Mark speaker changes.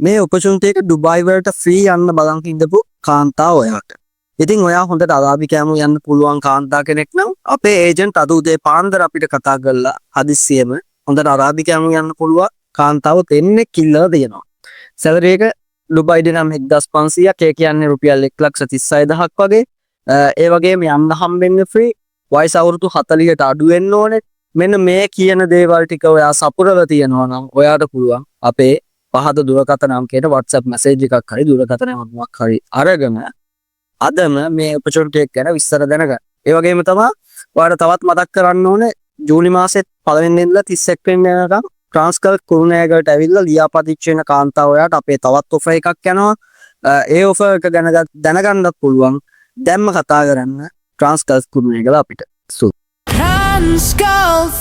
Speaker 1: මේ ඔපචුනිටි එක ඩුබායි වලට ෆ්‍රී යන්න බලන් ඉඳපු කාන්තාව ඔයාට. ඉතින් ඔයා හොඳට අරාබි කෑම යන්න පුළුවන් කාන්තා කෙනෙක් නම් අපේ ඒජන්ට් අද උදේ පාන්දර අපිට කතා කරලා හදිස්සියෙම හොඳට අරාබි කෑම යන්න පුළුවන් කාන්තාව දෙන්නෙක් ඉල්ලලා දෙනවා. සැලරි එක ඩුබායි දිනම් 1500ක්, ඒ කියන්නේ රුපියල් 1,36,000ක් වගේ. ඒ වගේම යන්න හම්බෙන්නේ ෆ්‍රී. වයස අවුරුදු 40ට අඩු වෙන්න ඕනේ. මෙන්න මේ කියන දේවල් ටික ඔයා සපුරලා තියනවා නම් ඔයාට පුළුවන් අපේ පහත දුරකථන අංකයට WhatsApp මැසේජ් එකක් හරි දුරකථන අංකයක් හරි අරගෙන අදම මේ ඔපචුනිටි එක ගැන විස්තර දැනගන්න. ඒ වගේම තමයි ඔයාලට තවත් මතක් කරන්න ඕනේ ජූලි මාසෙත් 1 වෙනිදා ඉඳලා 31 වෙනිදා වෙනකම් ට්‍රාන්ස්කල් කුරුණෑගලට ඇවිල්ලා ලියාපදිංචි වෙන කාන්තාව ඔයාට අපේ තවත් ඔෆර් එකක් යනවා. ඒ ඔෆර් එක ගැන දැනගන්නත් පුළුවන්. දැන්ම කතා කරන්න ට්‍රාන්ස්කල් කුරුණෑගල අපිට.
Speaker 2: Transgulf.